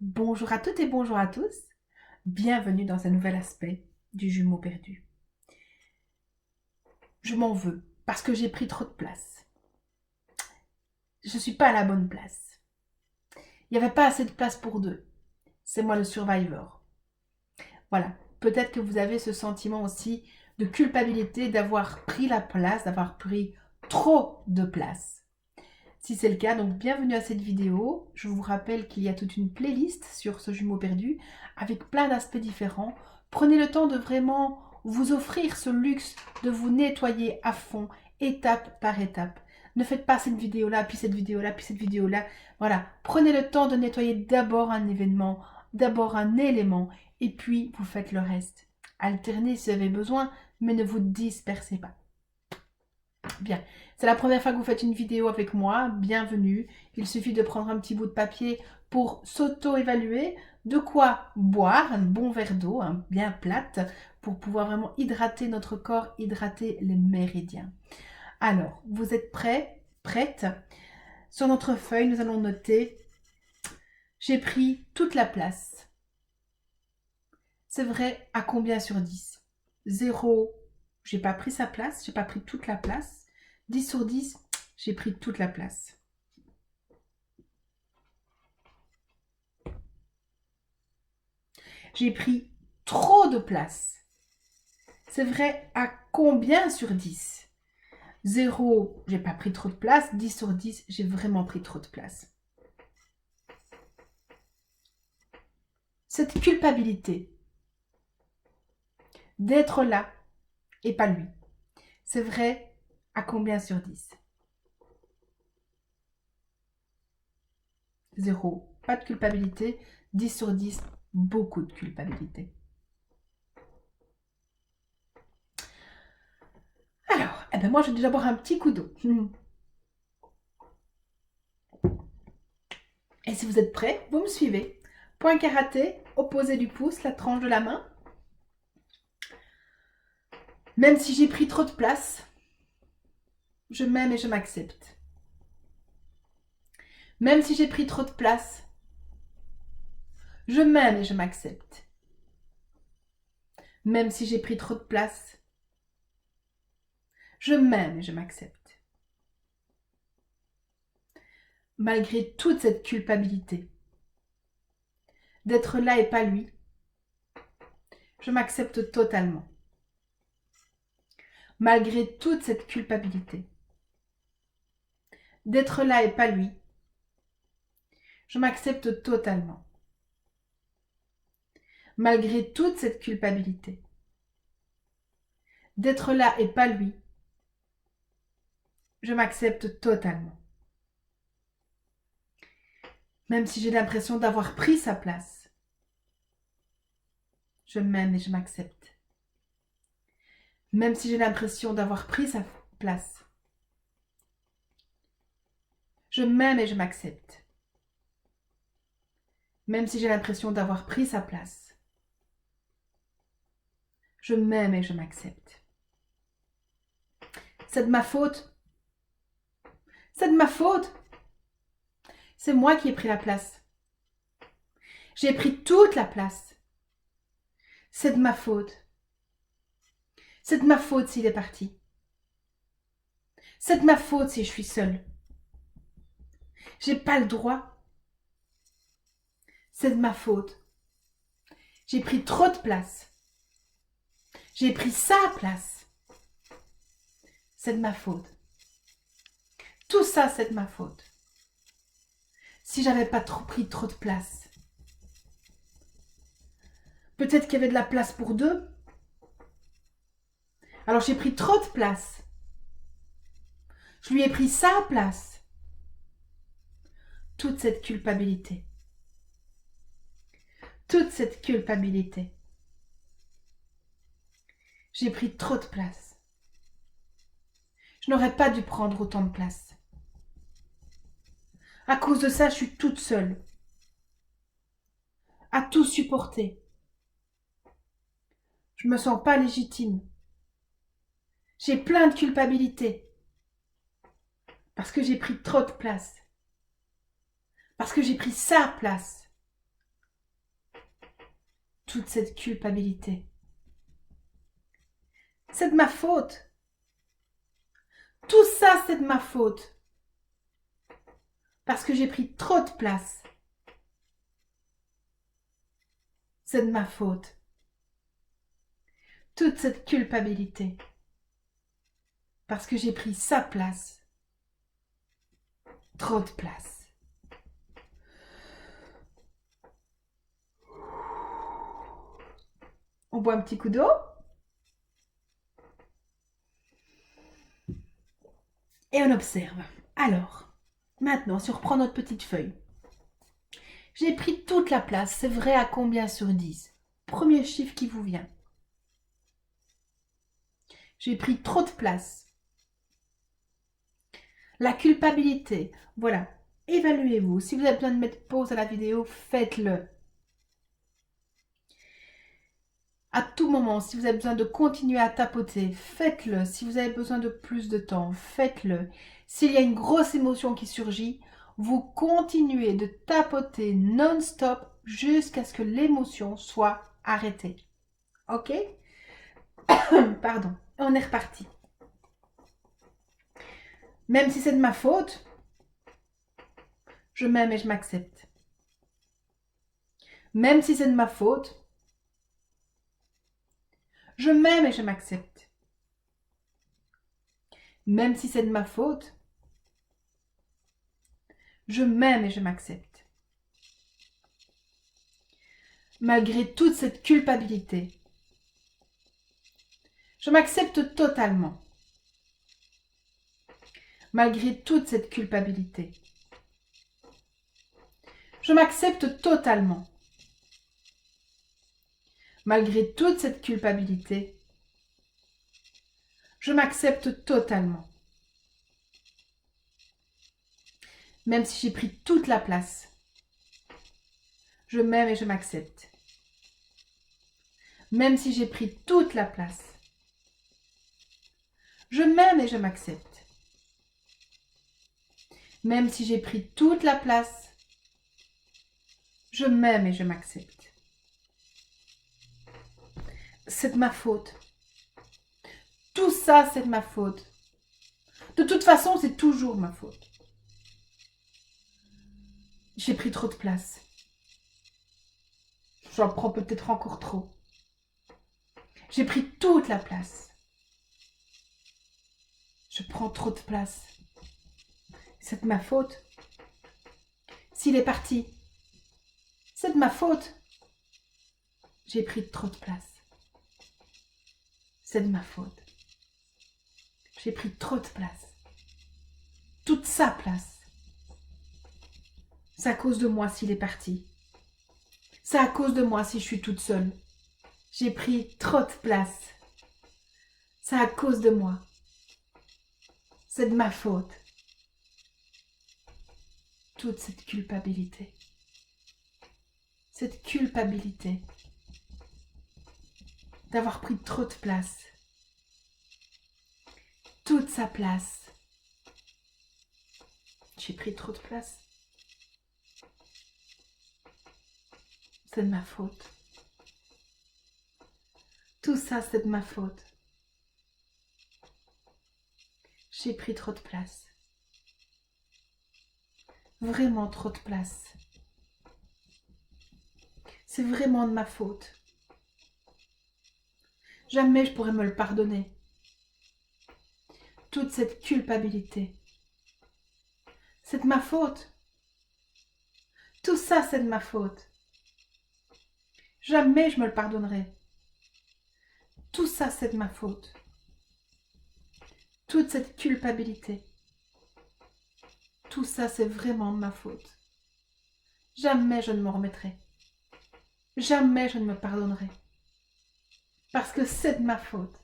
Bonjour à toutes et bonjour à tous. Bienvenue dans un nouvel aspect du jumeau perdu. Je m'en veux parce que j'ai pris trop de place. Je ne suis pas à la bonne place. Il n'y avait pas assez de place pour deux. C'est moi le survivor. Voilà. Peut-être que vous avez ce sentiment aussi de culpabilité d'avoir pris la place, d'avoir pris trop de place. Si c'est le cas, donc bienvenue à cette vidéo. Je vous rappelle qu'il y a toute une playlist sur ce jumeau perdu avec plein d'aspects différents. Prenez le temps de vraiment vous offrir ce luxe de vous nettoyer à fond, étape par étape. Ne faites pas cette vidéo-là, puis cette vidéo-là, puis cette vidéo-là. Voilà, prenez le temps de nettoyer d'abord un événement, d'abord un élément, et puis vous faites le reste. Alternez si vous avez besoin, mais ne vous dispersez pas. Bien, c'est la première fois que vous faites une vidéo avec moi, bienvenue. Il suffit de prendre un petit bout de papier pour s'auto-évaluer, de quoi boire, un bon verre d'eau, bien plate, pour pouvoir vraiment hydrater notre corps, hydrater les méridiens. Alors, vous êtes prêts, prêtes? Sur notre feuille, nous allons noter « J'ai pris toute la place ». C'est vrai, à combien sur 10? 0, j'ai pas pris sa place, j'ai pas pris toute la place. 10 sur 10, j'ai pris toute la place. J'ai pris trop de place. C'est vrai, à combien sur 10? 0, j'ai pas pris trop de place. 10 sur 10, j'ai vraiment pris trop de place. Cette culpabilité d'être là et pas lui. C'est vrai, à combien sur 10? 0, pas de culpabilité. 10 sur 10, beaucoup de culpabilité. Alors, moi je vais déjà boire un petit coup d'eau. Et si vous êtes prêts, vous me suivez. Point karaté, opposé du pouce, la tranche de la main. Même si j'ai pris trop de place, je m'aime et je m'accepte. Même si j'ai pris trop de place, je m'aime et je m'accepte. Même si j'ai pris trop de place, je m'aime et je m'accepte. Malgré toute cette culpabilité d'être là et pas lui, je m'accepte totalement. Malgré toute cette culpabilité d'être là et pas lui, je m'accepte totalement. Malgré toute cette culpabilité d'être là et pas lui, je m'accepte totalement. Même si j'ai l'impression d'avoir pris sa place, je m'aime et je m'accepte. Même si j'ai l'impression d'avoir pris sa place, je m'aime et je m'accepte. Même si j'ai l'impression d'avoir pris sa place, je m'aime et je m'accepte. C'est de ma faute. C'est de ma faute. C'est moi qui ai pris la place. J'ai pris toute la place. C'est de ma faute. C'est de ma faute s'il est parti. C'est de ma faute si je suis seule. J'ai pas le droit. C'est de ma faute. J'ai pris trop de place. J'ai pris sa place. C'est de ma faute. Tout ça, c'est de ma faute. Si j'avais pas pris trop de place, peut-être qu'il y avait de la place pour deux. Alors j'ai pris trop de place. Je lui ai pris sa place. Toute cette culpabilité. Toute cette culpabilité. J'ai pris trop de place. Je n'aurais pas dû prendre autant de place. À cause de ça, je suis toute seule. À tout supporter. Je me sens pas légitime. J'ai plein de culpabilité. Parce que j'ai pris trop de place. Parce que j'ai pris sa place. toute cette culpabilité. C'est de ma faute. Tout ça, c'est de ma faute. Parce que j'ai pris trop de place. C'est de ma faute. Toute cette culpabilité. Parce que j'ai pris sa place. Trop de place. On boit un petit coup d'eau. Et on observe. Alors, maintenant, si on reprend notre petite feuille. J'ai pris toute la place. C'est vrai à combien sur 10? Premier chiffre qui vous vient. J'ai pris trop de place. La culpabilité. Voilà. Évaluez-vous. Si vous avez besoin de mettre pause à la vidéo, faites-le. À tout moment, si vous avez besoin de continuer à tapoter, faites-le. Si vous avez besoin de plus de temps, faites-le. S'il y a une grosse émotion qui surgit, vous continuez de tapoter non-stop jusqu'à ce que l'émotion soit arrêtée. Ok? Pardon. On est reparti. Même si c'est de ma faute, je m'aime et je m'accepte. Même si c'est de ma faute, je m'aime et je m'accepte. Même si c'est de ma faute, je m'aime et je m'accepte. Malgré toute cette culpabilité, je m'accepte totalement. Malgré toute cette culpabilité, je m'accepte totalement. Malgré toute cette culpabilité, je m'accepte totalement. Même si j'ai pris toute la place, je m'aime et je m'accepte. Même si j'ai pris toute la place, je m'aime et je m'accepte. Même si j'ai pris toute la place, je m'aime et je m'accepte. C'est de ma faute. Tout ça, c'est de ma faute. De toute façon, c'est toujours ma faute. J'ai pris trop de place. J'en prends peut-être encore trop. J'ai pris toute la place. Je prends trop de place. C'est de ma faute. S'il est parti, c'est de ma faute. J'ai pris trop de place. C'est de ma faute. J'ai pris trop de place. Toute sa place. C'est à cause de moi s'il est parti. C'est à cause de moi si je suis toute seule. J'ai pris trop de place. C'est à cause de moi. C'est de ma faute. Toute cette culpabilité. Cette culpabilité d'avoir pris trop de place. Toute sa place. J'ai pris trop de place. C'est de ma faute. Tout ça, c'est de ma faute. J'ai pris trop de place. Vraiment trop de place. C'est vraiment de ma faute. Jamais je pourrais me le pardonner. Toute cette culpabilité. C'est de ma faute. Tout ça, c'est de ma faute. Jamais je me le pardonnerai. Tout ça, c'est de ma faute. Toute cette culpabilité. Tout ça, c'est vraiment de ma faute. Jamais je ne m'en remettrai. Jamais je ne me pardonnerai. Parce que c'est de ma faute.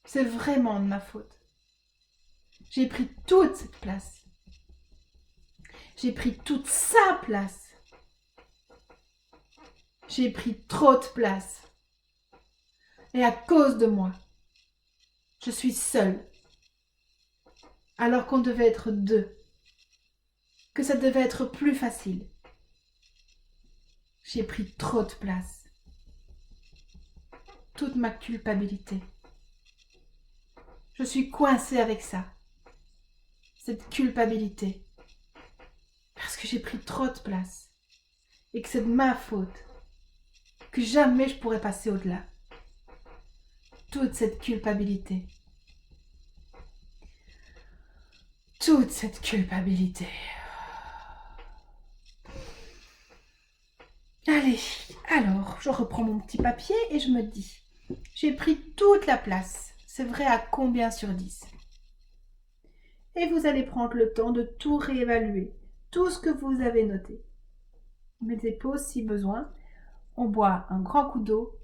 C'est vraiment de ma faute. J'ai pris toute cette place. J'ai pris toute sa place. J'ai pris trop de place. Et à cause de moi, je suis seule. Alors qu'on devait être deux. Que ça devait être plus facile. J'ai pris trop de place. toute ma culpabilité. Je suis coincée avec ça, cette culpabilité, parce que j'ai pris trop de place et que c'est de ma faute, que jamais je pourrais passer au-delà. Toute cette culpabilité. Toute cette culpabilité. Allez, alors, je reprends mon petit papier et je me dis, j'ai pris toute la place. C'est vrai à combien sur 10? Et vous allez prendre le temps de tout réévaluer, tout ce que vous avez noté. Mettez pause si besoin. On boit un grand coup d'eau.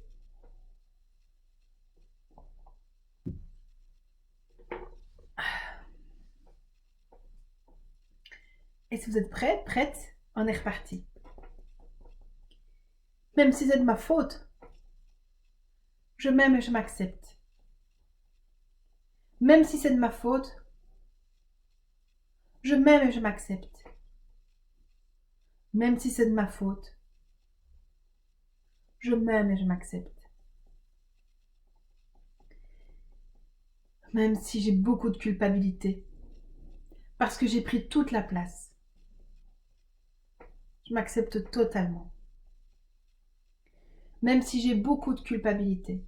Et si vous êtes prêts, prête, on est reparti. Même si c'est de ma faute, je m'aime et je m'accepte. Même si c'est de ma faute, je m'aime et je m'accepte. Même si c'est de ma faute, je m'aime et je m'accepte. Même si j'ai beaucoup de culpabilité, parce que j'ai pris toute la place, je m'accepte totalement. Même si j'ai beaucoup de culpabilité,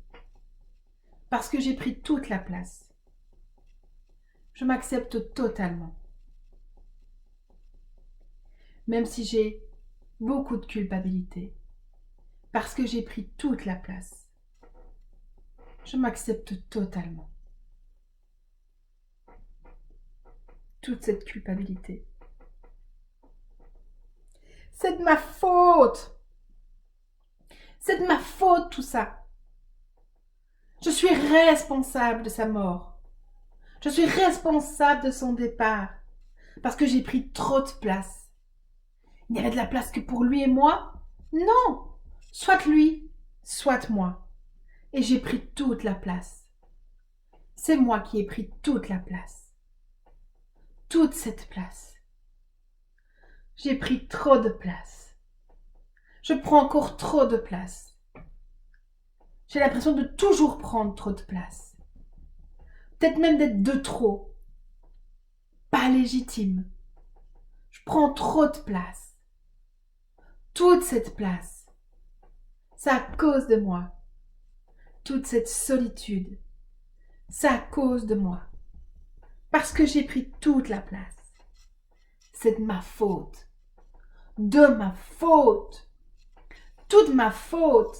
parce que j'ai pris toute la place, je m'accepte totalement. Même si j'ai beaucoup de culpabilité, parce que j'ai pris toute la place, je m'accepte totalement. Toute cette culpabilité. C'est de ma faute. C'est de ma faute tout ça. Je suis responsable de sa mort. Je suis responsable de son départ. Parce que j'ai pris trop de place. Il n'y avait de la place que pour lui et moi? Non. Soit lui, soit moi. Et j'ai pris toute la place. C'est moi qui ai pris toute la place. Toute cette place. J'ai pris trop de place. Je prends encore trop de place. J'ai l'impression de toujours prendre trop de place. Peut-être même d'être de trop. Pas légitime. Je prends trop de place. Toute cette place. C'est à cause de moi. Toute cette solitude. C'est à cause de moi. Parce que j'ai pris toute la place. C'est de ma faute. De ma faute. Toute ma faute.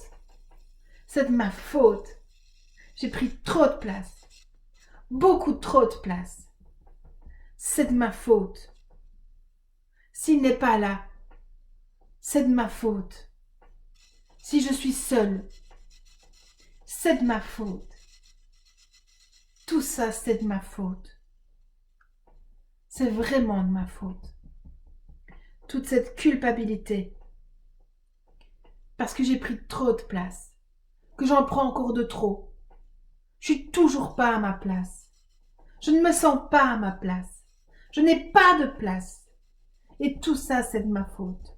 C'est de ma faute. J'ai pris trop de place. Beaucoup trop de place. C'est de ma faute. S'il n'est pas là, c'est de ma faute. Si je suis seule, c'est de ma faute. Tout ça, c'est de ma faute. C'est vraiment de ma faute. Toute cette culpabilité. Parce que j'ai pris trop de place. Que j'en prends encore de trop. Je suis toujours pas à ma place. Je ne me sens pas à ma place. Je n'ai pas de place. Et tout ça, c'est de ma faute.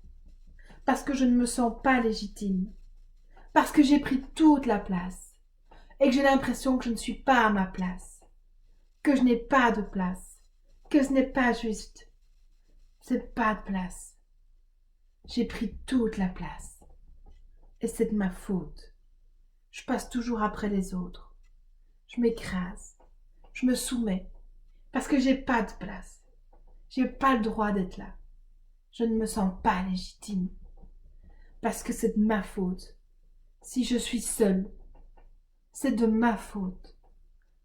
Parce que je ne me sens pas légitime. Parce que j'ai pris toute la place. Et que j'ai l'impression que je ne suis pas à ma place. Que je n'ai pas de place. Que ce n'est pas juste. C'est pas de place. J'ai pris toute la place. Et c'est de ma faute. Je passe toujours après les autres. Je m'écrase. Je me soumets. Parce que j'ai pas de place. J'ai pas le droit d'être là. Je ne me sens pas légitime. Parce que c'est de ma faute. Si je suis seule, c'est de ma faute.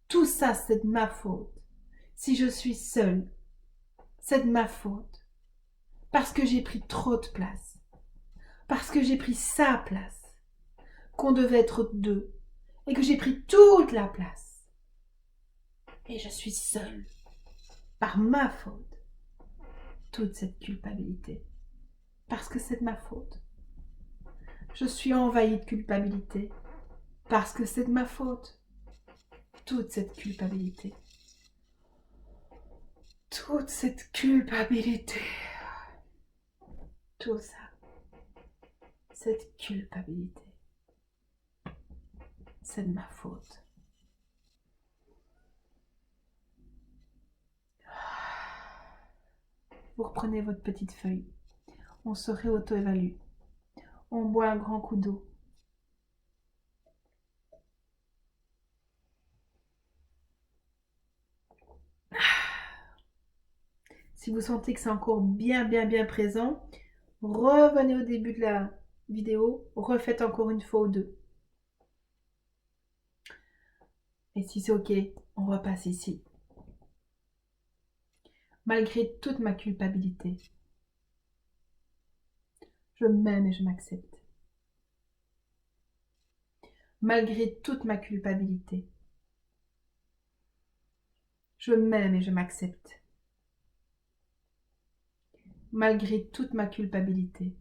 Tout ça, c'est de ma faute. Si je suis seule, c'est de ma faute. Parce que j'ai pris trop de place. Parce que j'ai pris sa place. Qu'on devait être deux. Et que j'ai pris toute la place. Et je suis seule. Par ma faute. Toute cette culpabilité. Parce que c'est de ma faute. Je suis envahie de culpabilité. Parce que c'est de ma faute. Toute cette culpabilité. Toute cette culpabilité. Tout ça. Cette culpabilité. c'est de ma faute. Vous reprenez votre petite feuille. On se réauto-évalue. On boit un grand coup d'eau. Si vous sentez que c'est encore bien présent, revenez au début de la vidéo, refaites encore une fois ou deux. Et si c'est ok, on repasse ici. Malgré toute ma culpabilité, je m'aime et je m'accepte. Malgré toute ma culpabilité, je m'aime et je m'accepte. Malgré toute ma culpabilité,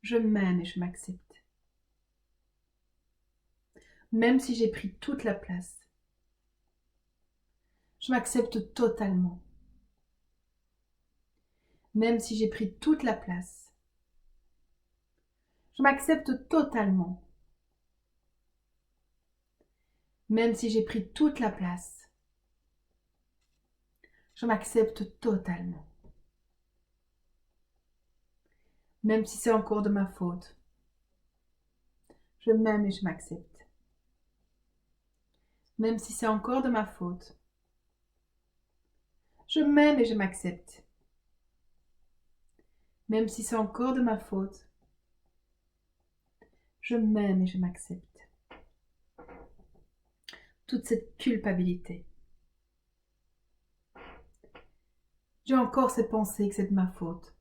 je m'aime et je m'accepte. Même si j'ai pris toute la place, je m'accepte totalement. Même si j'ai pris toute la place, je m'accepte totalement. Même si j'ai pris toute la place, je m'accepte totalement. Même si c'est encore de ma faute, je m'aime et je m'accepte. Même si c'est encore de ma faute, je m'aime et je m'accepte. Même si c'est encore de ma faute, je m'aime et je m'accepte. Toute cette culpabilité. J'ai encore ces pensées que c'est de ma faute.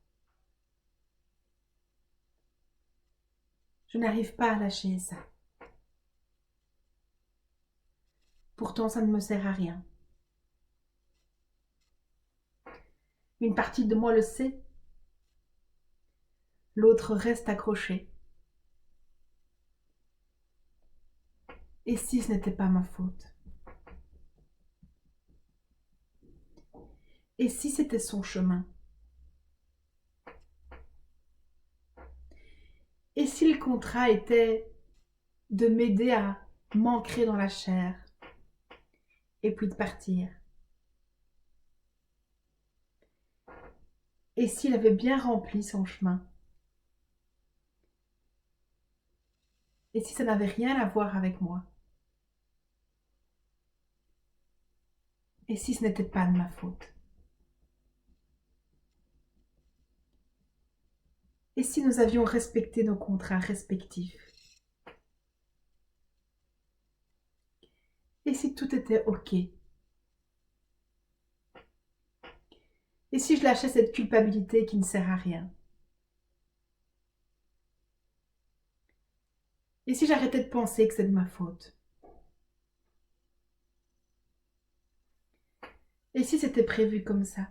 Je n'arrive pas à lâcher ça. Pourtant, ça ne me sert à rien. Une partie de moi le sait. L'autre reste accrochée. Et si ce n'était pas ma faute? Et si c'était son chemin? Et si le contrat était de m'aider à m'ancrer dans la chair et puis de partir? Et s'il avait bien rempli son chemin? Et si ça n'avait rien à voir avec moi? Et si ce n'était pas de ma faute? Et si nous avions respecté nos contrats respectifs? Et si tout était ok? Et si je lâchais cette culpabilité qui ne sert à rien? Et si j'arrêtais de penser que c'est de ma faute? Et si c'était prévu comme ça?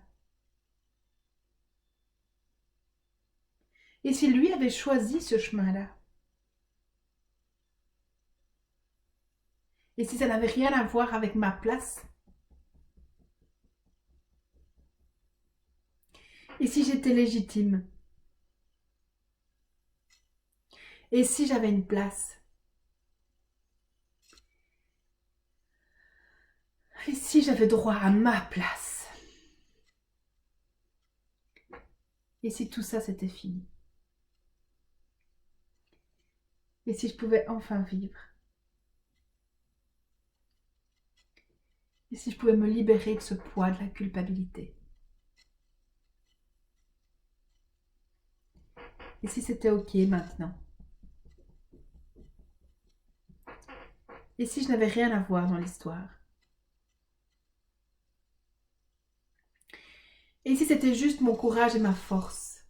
Et si lui avait choisi ce chemin-là? Et si ça n'avait rien à voir avec ma place? Et si j'étais légitime? Et si j'avais une place? Et si j'avais droit à ma place? Et si tout ça c'était fini? Et si je pouvais enfin vivre? Et si je pouvais me libérer de ce poids de la culpabilité? Et si c'était ok maintenant? Et si je n'avais rien à voir dans l'histoire? Et si c'était juste mon courage et ma force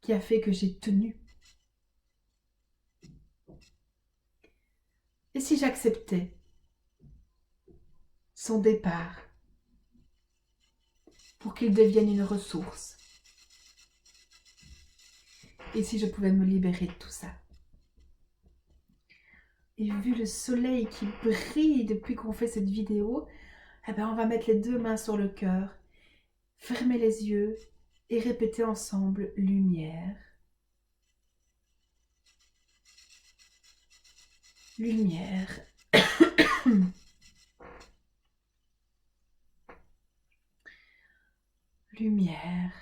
qui a fait que j'ai tenu? Et si j'acceptais son départ pour qu'il devienne une ressource? Et si je pouvais me libérer de tout ça? Et vu le soleil qui brille depuis qu'on fait cette vidéo, eh ben on va mettre les deux mains sur le cœur, fermer les yeux et répéter ensemble lumière, lumière, lumière,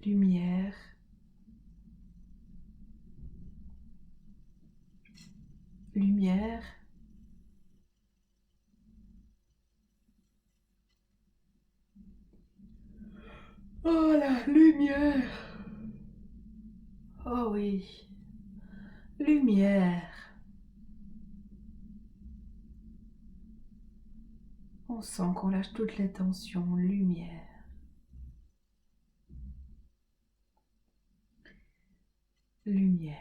lumière, lumière, oh la lumière, oh oui, lumière. On sent qu'on lâche toutes les tensions, lumière. Lumière.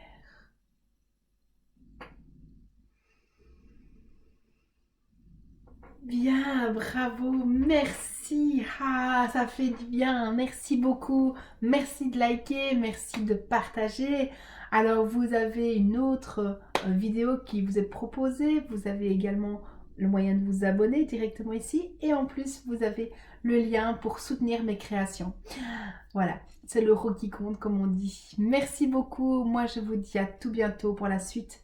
Bien, bravo, merci. Ah, ça fait du bien. Merci beaucoup. Merci de liker, merci de partager. Alors, vous avez une autre vidéo qui vous est proposée. Vous avez également le moyen de vous abonner directement ici. Et en plus, vous avez le lien pour soutenir mes créations. Voilà, c'est l'euro qui compte, comme on dit. Merci beaucoup. Moi, je vous dis à tout bientôt pour la suite.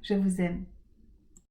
Je vous aime.